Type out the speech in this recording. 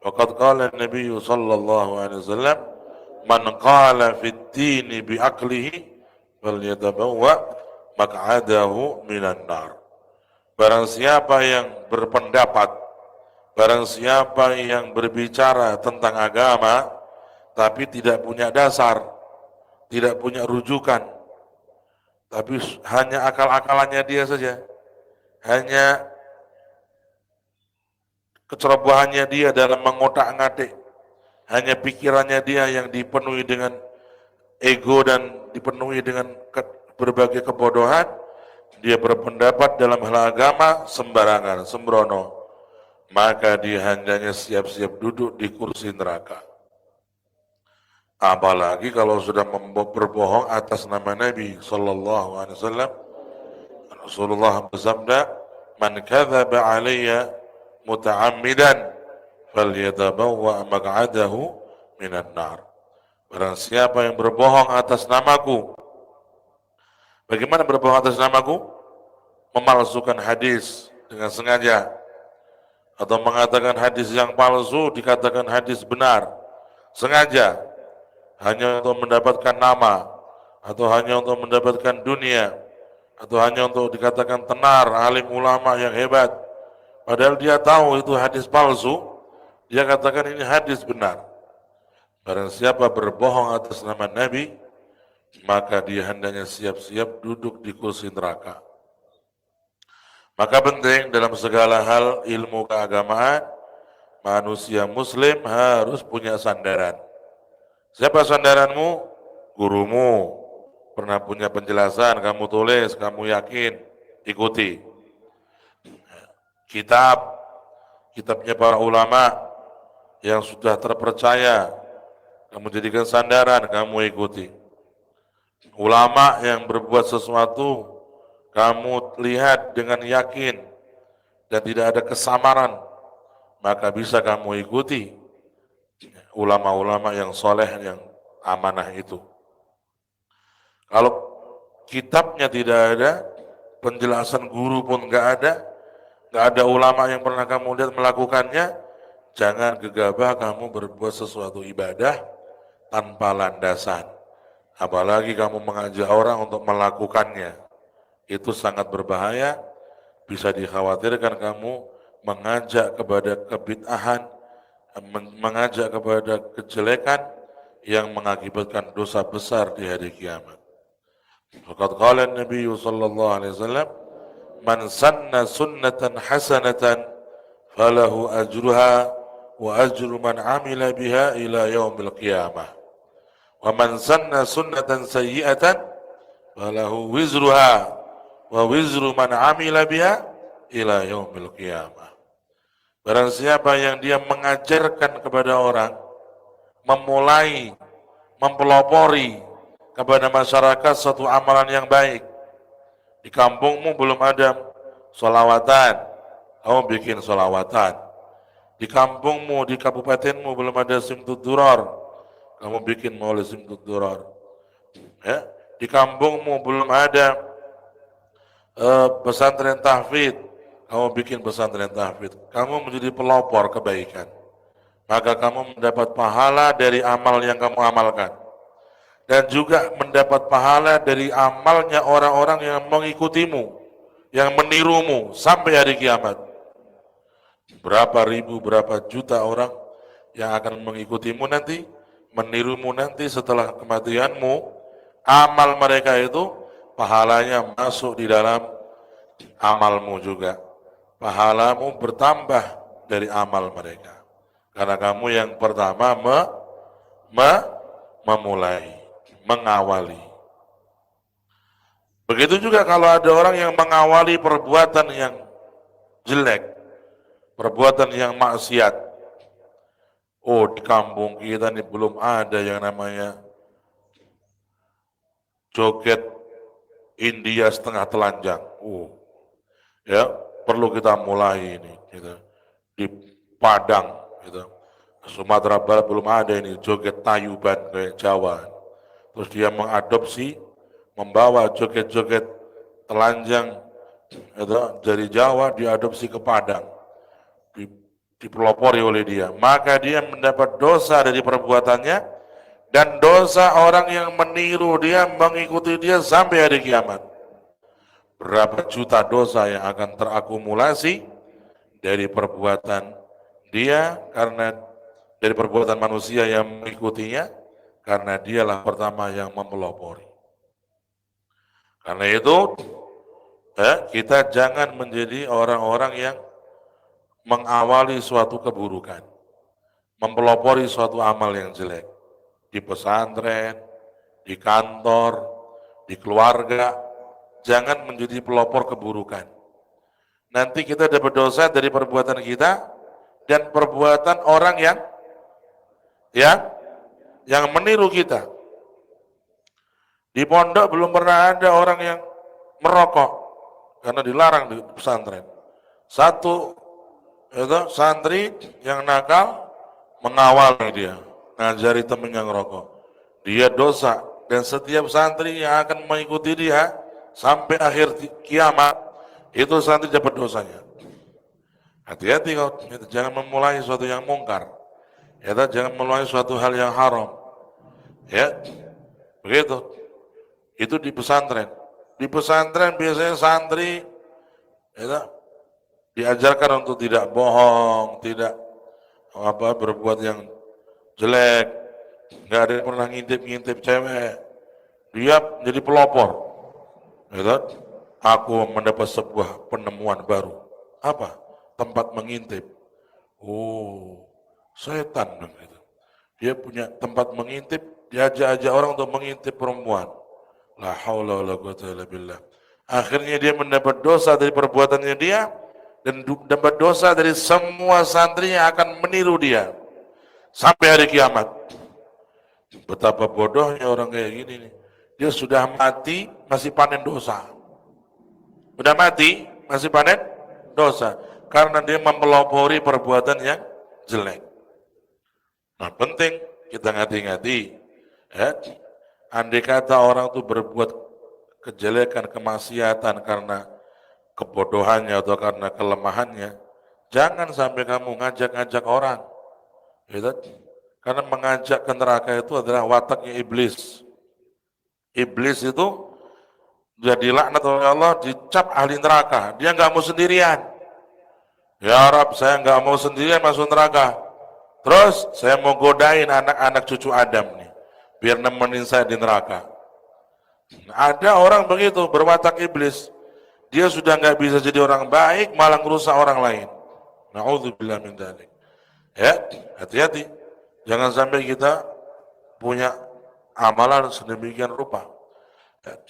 Waqad qala Nabi sallallahu alaihi wasallam, "Man qala fid dini bi aqlihi falyatabawwa maq'adahu minan nar." Barang siapa yang berpendapat, barang siapa yang berbicara tentang agama tapi tidak punya dasar, tidak punya rujukan, tapi hanya akal-akalannya dia saja, hanya kecerobohannya dia dalam mengotak-ngatik, hanya pikirannya dia yang dipenuhi dengan ego dan dipenuhi dengan berbagai kebodohan, dia berpendapat dalam hal agama sembarangan, sembrono, maka dia hendaknya siap-siap duduk di kursi neraka. Apalagi kalau sudah berbohong atas nama Nabi Sallallahu Alaihi Wasallam. Rasulullah bersabda, "Man kadzaba alayya muta'ammidan falyatabawwa maq'adahu minan nar." Barang siapa yang berbohong atas namaku. Bagaimana berbohong atas namaku? Memalsukan hadis dengan sengaja, atau mengatakan hadis yang palsu dikatakan hadis benar sengaja, hanya untuk mendapatkan nama, atau hanya untuk mendapatkan dunia, atau hanya untuk dikatakan tenar, alim ulama yang hebat, padahal dia tahu itu hadis palsu, dia katakan ini hadis benar. Barang siapa berbohong atas nama Nabi, maka dia hendaknya siap-siap duduk di kursi neraka. Maka penting dalam segala hal ilmu keagamaan, manusia muslim harus punya sandaran. Siapa sandaranmu? Gurumu. Pernah punya penjelasan, kamu tulis, kamu yakin, ikuti. Kitabnya para ulama yang sudah terpercaya, kamu jadikan sandaran, kamu ikuti. Ulama yang berbuat sesuatu, kamu lihat dengan yakin dan tidak ada kesamaran, maka bisa kamu ikuti ulama-ulama yang soleh, yang amanah itu. Kalau kitabnya tidak ada, penjelasan guru pun nggak ada ulama yang pernah kamu lihat melakukannya, jangan gegabah kamu berbuat sesuatu ibadah tanpa landasan. Apalagi kamu mengajak orang untuk melakukannya. Itu sangat berbahaya, bisa dikhawatirkan kamu mengajak kepada kebid'ahan, mengajak kepada kejelekan yang mengakibatkan dosa besar di hari kiamat. Faqad qala Nabi sallallahu alaihi wasallam, "Man sanna sunnatan hasanatan falahu ajruha wa ajru man amila biha ila yaumil qiyamah. Wa man sanna sunnatan sayyi'atan falahu wizruha wa wizru man amila biha ila yaumil qiyamah." Barang siapa yang dia mengajarkan kepada orang, memulai, mempelopori kepada masyarakat suatu amalan yang baik. Di kampungmu belum ada sholawatan, kamu bikin sholawatan. Di kampungmu, di kabupatenmu belum ada simtud duror, kamu bikin maulid simtud duror. Ya? Di kampungmu belum ada pesantren tahfidz, kamu bikin pesantren tahfidz. Kamu menjadi pelopor kebaikan. Maka kamu mendapat pahala dari amal yang kamu amalkan. Dan juga mendapat pahala dari amalnya orang-orang yang mengikutimu, yang menirumu sampai hari kiamat. Berapa ribu, berapa juta orang yang akan mengikutimu nanti, menirumu nanti setelah kematianmu, amal mereka itu pahalanya masuk di dalam amalmu juga. Pahalamu bertambah dari amal mereka. Karena kamu yang pertama memulai, mengawali. Begitu juga kalau ada orang yang mengawali perbuatan yang jelek, perbuatan yang maksiat. Oh, di kampung kita ini belum ada yang namanya joget India setengah telanjang. Ya, perlu kita mulai ini, gitu. Di Padang, gitu. Sumatera Barat belum ada ini joget tayuban kayak Jawa. Terus dia mengadopsi, membawa joget-joget telanjang itu dari Jawa diadopsi ke Padang. dipelopori oleh dia, maka dia mendapat dosa dari perbuatannya dan dosa orang yang meniru dia, mengikuti dia sampai hari kiamat. Berapa juta dosa yang akan terakumulasi dari perbuatan dia karena dari perbuatan manusia yang mengikutinya, karena dialah pertama yang mempelopori. Karena itu kita jangan menjadi orang-orang yang mengawali suatu keburukan, mempelopori suatu amal yang jelek. Di pesantren, di kantor, di keluarga, jangan menjadi pelopor keburukan. Nanti kita dapat dosa dari perbuatan kita dan perbuatan orang yang meniru kita. Di pondok belum pernah ada orang yang merokok karena dilarang di pesantren. Satu itu santri yang nakal mengawali dia, ngajari temennya ngerokok. Dia dosa dan setiap santri yang akan mengikuti dia sampai akhir kiamat itu santri dapat dosanya. Hati-hati kau, jangan memulai suatu yang mungkar. Ya, jangan memulai suatu hal yang haram. Ya, begitu. Itu di pesantren. Di pesantren biasanya santri ya, diajarkan untuk tidak bohong, tidak berbuat yang jelek, nggak ada yang pernah ngintip cewek. Dia jadi pelopor. Ya, aku mendapat sebuah penemuan baru. Apa? Tempat mengintip. Oh, setan begitu. Dia punya tempat mengintip, diajak-ajak orang untuk mengintip perempuan. La haula wala quwwata illa billah. Akhirnya dia mendapat dosa dari perbuatannya dia dan dapat dosa dari semua santri yang akan meniru dia sampai hari kiamat. Betapa bodohnya orang kayak gini nih. Dia sudah mati masih panen dosa. Sudah mati masih panen dosa karena dia mempelopori perbuatan yang jelek. Nah, penting kita ngati-ngati. Ya. Andai kata orang itu berbuat kejelekan, kemaksiatan karena kebodohannya atau karena kelemahannya, jangan sampai kamu ngajak-ngajak orang. Gitu? Karena mengajak ke neraka itu adalah wataknya iblis. Iblis itu jadi laknat oleh Allah, dicap ahli neraka. Dia nggak mau sendirian. Ya Rab, saya nggak mau sendirian masuk neraka. Terus saya mau godain anak-anak cucu Adam nih, biar nemenin saya di neraka. Ada orang begitu, berwatak iblis. Dia sudah nggak bisa jadi orang baik, malah merusak orang lain. Na'udzubillah min dzalik. Ya, hati-hati. Jangan sampai kita punya amalan sedemikian rupa. Ya.